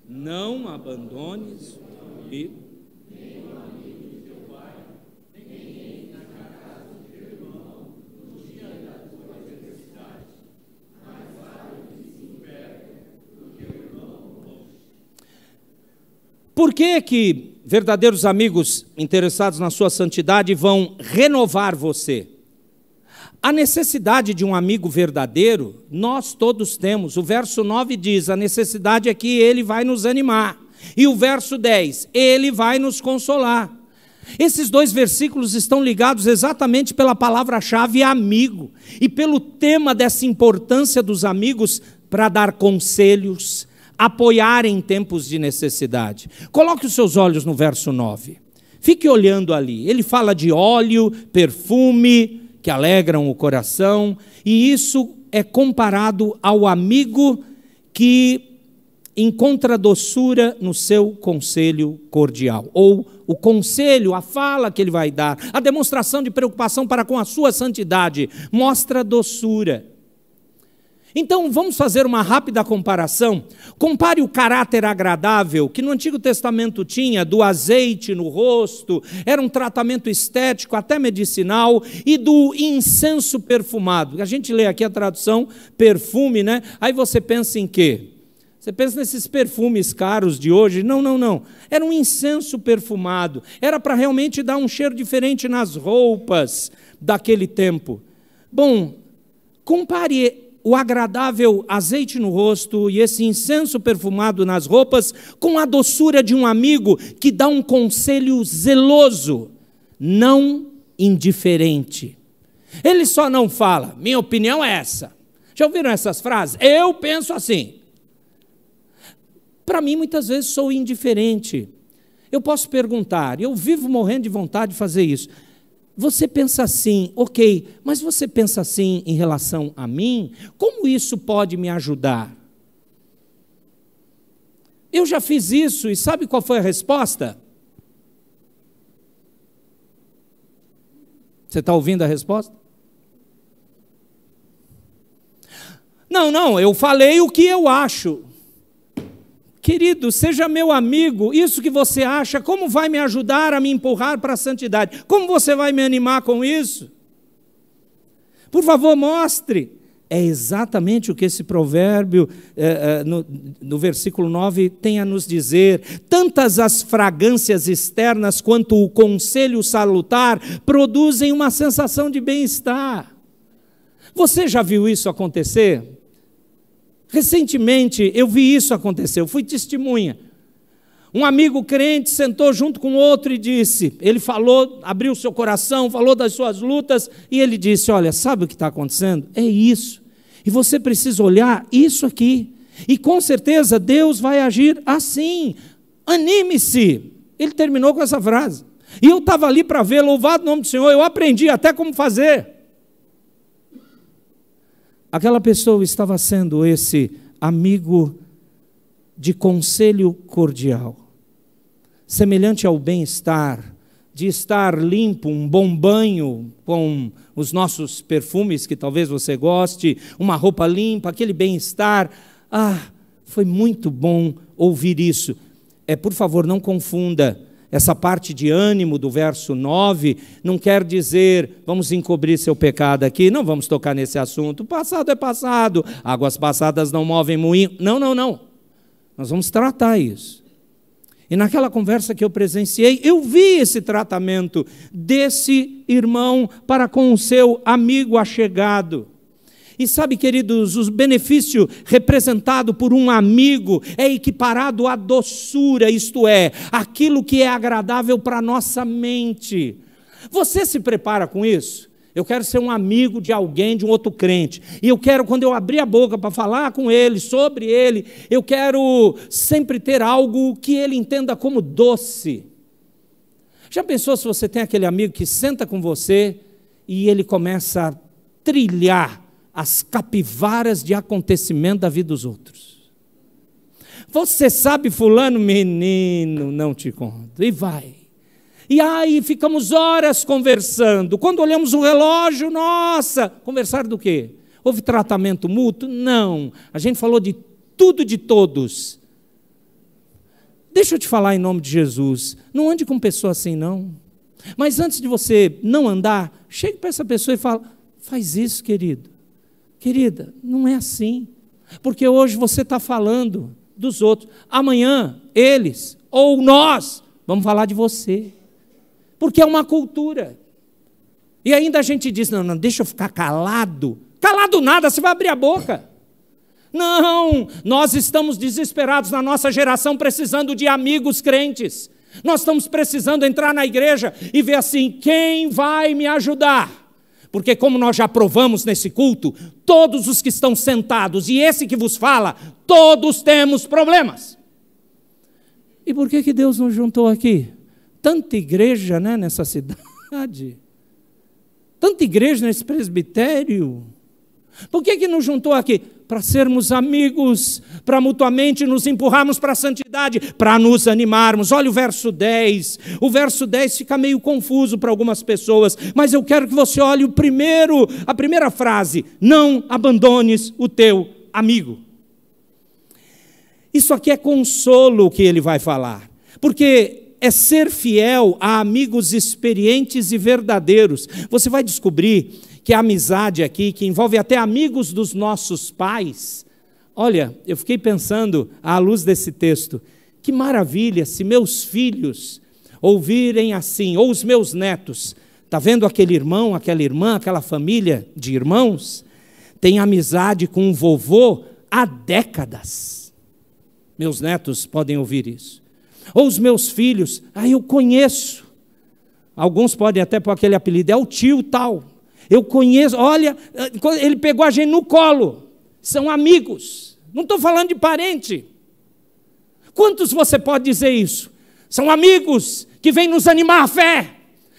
não abandones e por que verdadeiros amigos interessados na sua santidade vão renovar você? A necessidade de um amigo verdadeiro, nós todos temos. O verso 9 diz, a necessidade é que ele vai nos animar. E o verso 10, ele vai nos consolar. Esses dois versículos estão ligados exatamente pela palavra-chave amigo. E pelo tema dessa importância dos amigos para dar conselhos, apoiar em tempos de necessidade. Coloque os seus olhos no verso 9. Fique olhando ali. Ele fala de óleo, perfume, que alegram o coração, e isso é comparado ao amigo que encontra doçura no seu conselho cordial, ou o conselho, a fala que ele vai dar, a demonstração de preocupação para com a sua santidade, mostra doçura. Então, vamos fazer uma rápida comparação. Compare o caráter agradável que no Antigo Testamento tinha, do azeite no rosto, era um tratamento estético, até medicinal, e do incenso perfumado. A gente lê aqui a tradução perfume, né? Aí você pensa em quê? Você pensa nesses perfumes caros de hoje? Não, não, não. Era um incenso perfumado. Era para realmente dar um cheiro diferente nas roupas daquele tempo. Bom, compare o agradável azeite no rosto e esse incenso perfumado nas roupas com a doçura de um amigo que dá um conselho zeloso, não indiferente. Ele só não fala, minha opinião é essa. Já ouviram essas frases? Eu penso assim. Para mim, muitas vezes, sou indiferente. Eu posso perguntar, eu vivo morrendo de vontade de fazer isso. Você pensa assim, ok, mas você pensa assim em relação a mim? Como isso pode me ajudar? Eu já fiz isso e sabe qual foi a resposta? Você está ouvindo a resposta? Não, não, eu falei o que eu acho. Querido, seja meu amigo, isso que você acha, como vai me ajudar a me empurrar para a santidade? Como você vai me animar com isso? Por favor, mostre. É exatamente o que esse provérbio, no versículo 9, tem a nos dizer. Tantas as fragrâncias externas quanto o conselho salutar produzem uma sensação de bem-estar. Você já viu isso acontecer? Recentemente eu vi isso acontecer, eu fui testemunha. Um amigo crente sentou junto com outro e disse, ele falou, abriu seu coração, falou das suas lutas, e ele disse, olha, sabe o que está acontecendo? É isso, e você precisa olhar isso aqui, e com certeza Deus vai agir assim, anime-se. Ele terminou com essa frase, e eu estava ali para ver, louvado o nome do Senhor, eu aprendi até como fazer. Aquela pessoa estava sendo esse amigo de conselho cordial, semelhante ao bem-estar, de estar limpo, um bom banho com os nossos perfumes, que talvez você goste, uma roupa limpa, aquele bem-estar. Ah, foi muito bom ouvir isso. Por favor, não confunda Essa parte de ânimo do verso 9 não quer dizer, vamos encobrir seu pecado aqui, não vamos tocar nesse assunto, o passado é passado, águas passadas não movem moinho. Não, não, não. Nós vamos tratar isso. E naquela conversa que eu presenciei, eu vi esse tratamento desse irmão para com o seu amigo achegado. E sabe, queridos, o benefício representado por um amigo é equiparado à doçura, isto é, aquilo que é agradável para a nossa mente. Você se prepara com isso? Eu quero ser um amigo de alguém, de um outro crente. E eu quero, quando eu abrir a boca para falar com ele, sobre ele, eu quero sempre ter algo que ele entenda como doce. Já pensou se você tem aquele amigo que senta com você e ele começa a trilhar as capivaras de acontecimento da vida dos outros? Você sabe fulano? Menino, não te conto. E vai. E aí ficamos horas conversando. Quando olhamos o relógio, nossa, conversar do quê? Houve tratamento mútuo? Não. A gente falou de tudo e de todos. Deixa eu te falar em nome de Jesus. Não ande com pessoa assim, não. Mas antes de você não andar, chegue para essa pessoa e fala, faz isso, querido. Querida, não é assim. Porque hoje você está falando dos outros. Amanhã, eles ou nós vamos falar de você. Porque é uma cultura. E ainda a gente diz, não, deixa eu ficar calado. Calado nada, você vai abrir a boca. Não, nós estamos desesperados na nossa geração, precisando de amigos crentes. Nós estamos precisando entrar na igreja e ver assim, quem vai me ajudar? Porque como nós já provamos nesse culto, todos os que estão sentados, e esse que vos fala, todos temos problemas. E por que Deus nos juntou aqui? Tanta igreja, né, nessa cidade, tanta igreja nesse presbitério, por que nos juntou aqui? Para sermos amigos, para mutuamente nos empurrarmos para a santidade, para nos animarmos. Olha o verso 10, o verso 10 fica meio confuso para algumas pessoas, mas eu quero que você olhe a primeira frase, não abandones o teu amigo. Isso aqui é consolo que ele vai falar, porque é ser fiel a amigos experientes e verdadeiros. Você vai descobrir que a amizade aqui, que envolve até amigos dos nossos pais. Olha, eu fiquei pensando, à luz desse texto, que maravilha se meus filhos ouvirem assim, ou os meus netos. Está vendo aquele irmão, aquela irmã, aquela família de irmãos? Tem amizade com um vovô há décadas. Meus netos podem ouvir isso. Ou os meus filhos, eu conheço. Alguns podem até pôr aquele apelido, é o tio tal. Eu conheço, olha, ele pegou a gente no colo. São amigos. Não estou falando de parente. Quantos você pode dizer isso? São amigos que vêm nos animar a fé.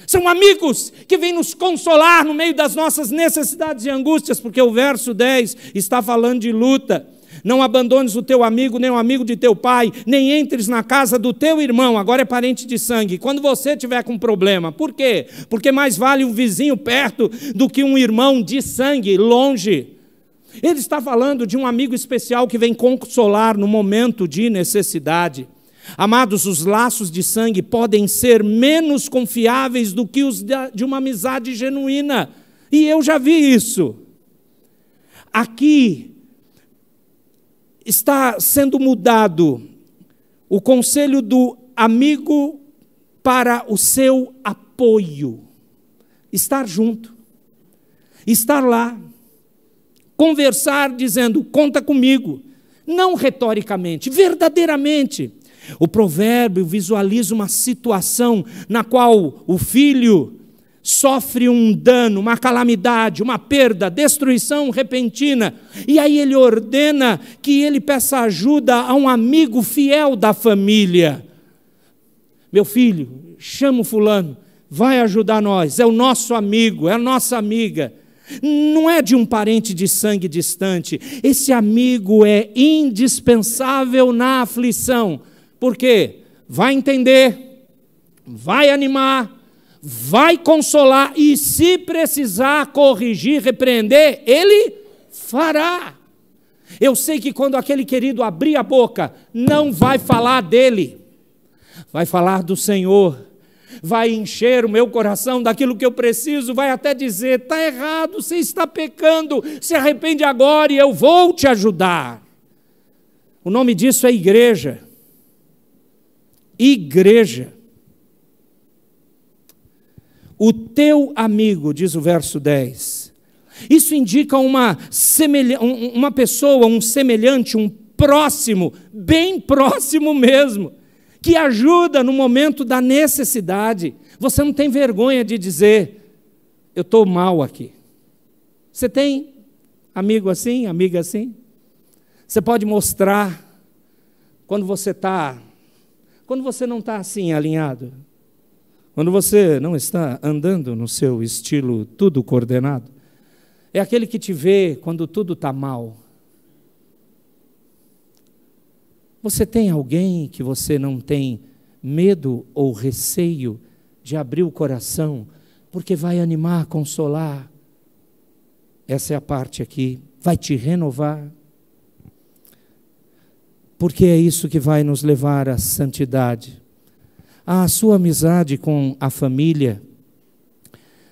São amigos que vêm nos consolar no meio das nossas necessidades e angústias, porque o verso 10 está falando de luta. Não abandones o teu amigo, nem o amigo de teu pai, nem entres na casa do teu irmão, agora é parente de sangue, quando você tiver com problema. Por quê? Porque mais vale um vizinho perto do que um irmão de sangue longe. Ele está falando de um amigo especial que vem consolar no momento de necessidade. Amados, os laços de sangue podem ser menos confiáveis do que os de uma amizade genuína. E eu já vi isso. Aqui está sendo mudado o conselho do amigo para o seu apoio. Estar junto, estar lá, conversar dizendo, conta comigo, não retoricamente, verdadeiramente. O provérbio visualiza uma situação na qual o filho sofre um dano, uma calamidade, uma perda, destruição repentina, e aí ele ordena que ele peça ajuda a um amigo fiel da família. Meu filho, chama o fulano, vai ajudar nós, é o nosso amigo, é a nossa amiga. Não é de um parente de sangue distante, esse amigo é indispensável na aflição. Por quê? Vai entender, vai animar, vai consolar e, se precisar corrigir, repreender, ele fará. Eu sei que quando aquele querido abrir a boca, não vai falar dele, vai falar do Senhor, vai encher o meu coração daquilo que eu preciso, vai até dizer: está errado, você está pecando, se arrepende agora e eu vou te ajudar. O nome disso é igreja. Igreja. O teu amigo, diz o verso 10. Isso indica uma pessoa, um semelhante, um próximo, bem próximo mesmo, que ajuda no momento da necessidade. Você não tem vergonha de dizer: eu estou mal aqui. Você tem amigo assim, amiga assim? Você pode mostrar quando você não está assim alinhado, quando você não está andando no seu estilo tudo coordenado. É aquele que te vê quando tudo está mal. Você tem alguém que você não tem medo ou receio de abrir o coração, porque vai animar, consolar? Essa é a parte aqui. Vai te renovar. Porque é isso que vai nos levar à santidade. A sua amizade com a família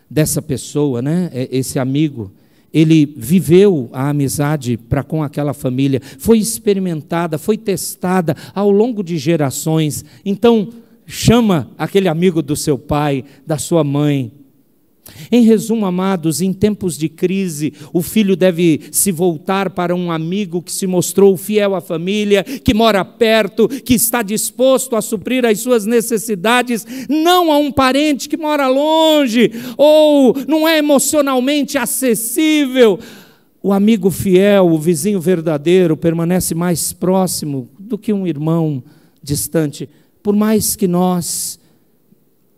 dessa pessoa, né? Esse amigo, ele viveu a amizade para com aquela família, foi experimentada, foi testada ao longo de gerações. Então, chama aquele amigo do seu pai, da sua mãe. Em resumo, amados, em tempos de crise, o filho deve se voltar para um amigo que se mostrou fiel à família, que mora perto, que está disposto a suprir as suas necessidades, não a um parente que mora longe ou não é emocionalmente acessível. O amigo fiel, o vizinho verdadeiro, permanece mais próximo do que um irmão distante. Por mais que nós,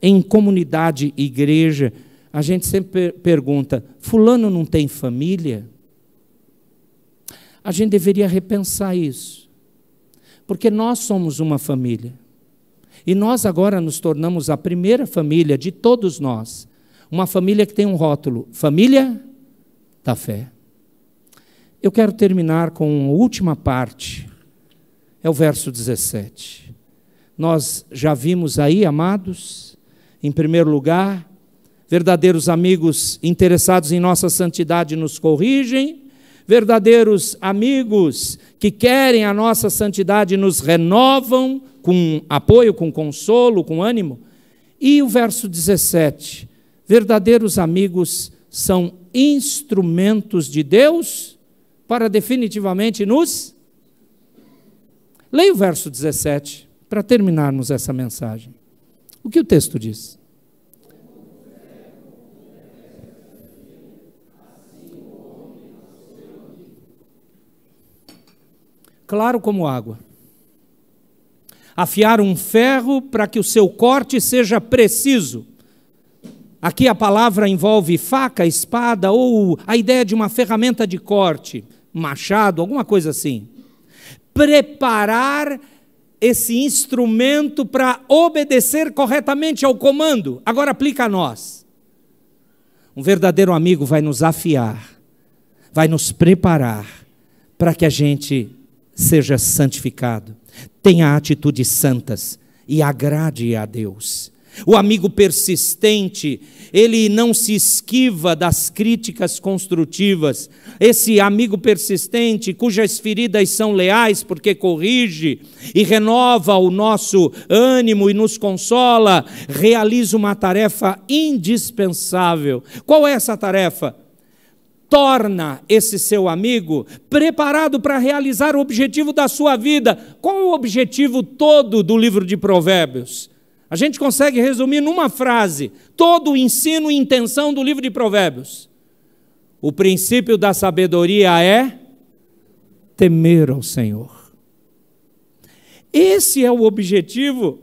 em comunidade, igreja, a gente sempre pergunta: fulano não tem família? A gente deveria repensar isso, porque nós somos uma família, e nós agora nos tornamos a primeira família de todos nós, uma família que tem um rótulo: família da fé. Eu quero terminar com a última parte, é o verso 17. Nós já vimos aí, amados, em primeiro lugar, verdadeiros amigos interessados em nossa santidade nos corrigem, verdadeiros amigos que querem a nossa santidade nos renovam com apoio, com consolo, com ânimo. E o verso 17, verdadeiros amigos são instrumentos de Deus para definitivamente nos... Leia o verso 17 para terminarmos essa mensagem. O que o texto diz? Claro como água. Afiar um ferro para que o seu corte seja preciso. Aqui a palavra envolve faca, espada ou a ideia de uma ferramenta de corte, machado, alguma coisa assim. Preparar esse instrumento para obedecer corretamente ao comando. Agora aplica a nós. Um verdadeiro amigo vai nos afiar, vai nos preparar para que a gente seja santificado, tenha atitudes santas e agrade a Deus. O amigo persistente, ele não se esquiva das críticas construtivas. Esse amigo persistente, cujas feridas são leais, porque corrige e renova o nosso ânimo e nos consola, realiza uma tarefa indispensável. Qual é essa tarefa? Torna esse seu amigo preparado para realizar o objetivo da sua vida. Qual é o objetivo todo do livro de Provérbios? A gente consegue resumir numa frase todo o ensino e intenção do livro de Provérbios. O princípio da sabedoria é temer ao Senhor. Esse é o objetivo.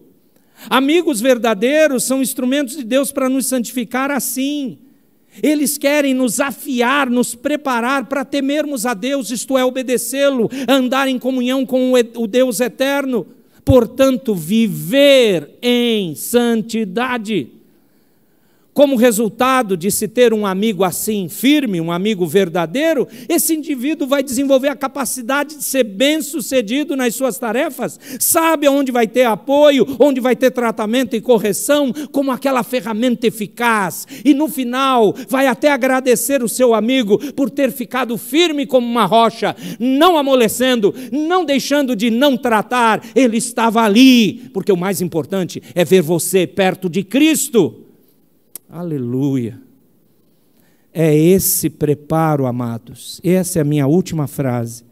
Amigos verdadeiros são instrumentos de Deus para nos santificar assim. Eles querem nos afiar, nos preparar para temermos a Deus, isto é, obedecê-lo, andar em comunhão com o Deus eterno. Portanto, viver em santidade. como resultado de se ter um amigo assim firme, um amigo verdadeiro, esse indivíduo vai desenvolver a capacidade de ser bem-sucedido nas suas tarefas, sabe onde vai ter apoio, onde vai ter tratamento e correção, como aquela ferramenta eficaz, e no final vai até agradecer o seu amigo por ter ficado firme como uma rocha, não amolecendo, não deixando de não tratar, ele estava ali, porque o mais importante é ver você perto de Cristo. Aleluia. É esse preparo, amados, essa é a minha última frase,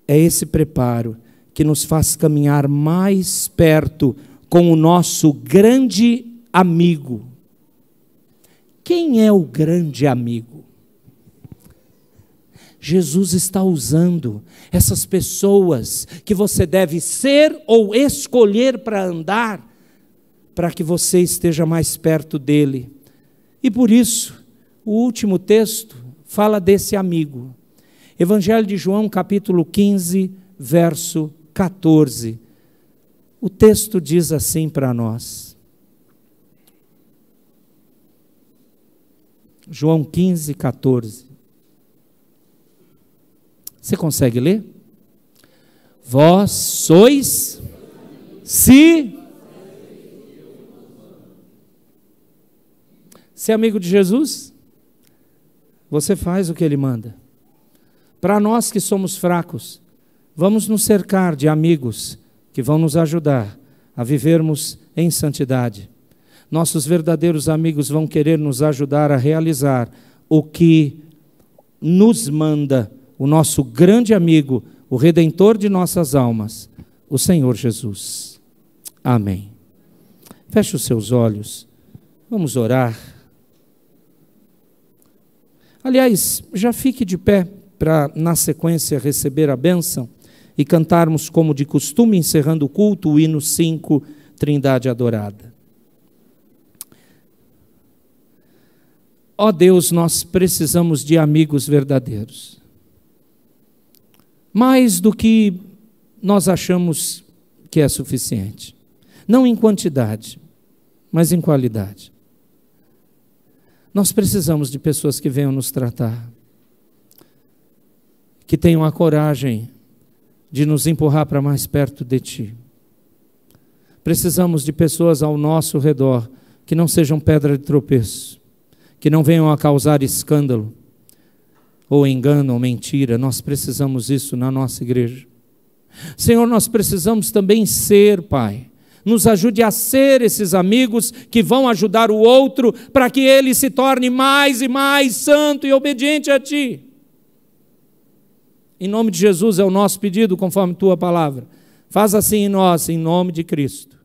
é esse preparo que nos faz caminhar mais perto com o nosso grande amigo. Quem é o grande amigo? Jesus está usando essas pessoas que você deve ser ou escolher para andar, para que você esteja mais perto dele. E por isso, o último texto fala desse amigo. Evangelho de João, capítulo 15, verso 14. O texto diz assim para nós. João 15, 14. Você consegue ler? Vós sois, se é amigo de Jesus, você faz o que ele manda. Para nós que somos fracos, vamos nos cercar de amigos que vão nos ajudar a vivermos em santidade. Nossos verdadeiros amigos vão querer nos ajudar a realizar o que nos manda o nosso grande amigo, o Redentor de nossas almas, o Senhor Jesus. Amém. Feche os seus olhos, vamos orar. Aliás, já fique de pé para, na sequência, receber a bênção e cantarmos, como de costume, encerrando o culto, o hino 5, Trindade Adorada. Ó Deus, nós precisamos de amigos verdadeiros. Mais do que nós achamos que é suficiente. Não em quantidade, mas em qualidade. Nós precisamos de pessoas que venham nos tratar, que tenham a coragem de nos empurrar para mais perto de Ti. Precisamos de pessoas ao nosso redor que não sejam pedra de tropeço, que não venham a causar escândalo, ou engano, ou mentira. Nós precisamos disso na nossa igreja. Senhor, nós precisamos também ser, Pai, nos ajude a ser esses amigos que vão ajudar o outro para que ele se torne mais e mais santo e obediente a Ti. Em nome de Jesus é o nosso pedido, conforme Tua palavra. Faz assim em nós, em nome de Cristo.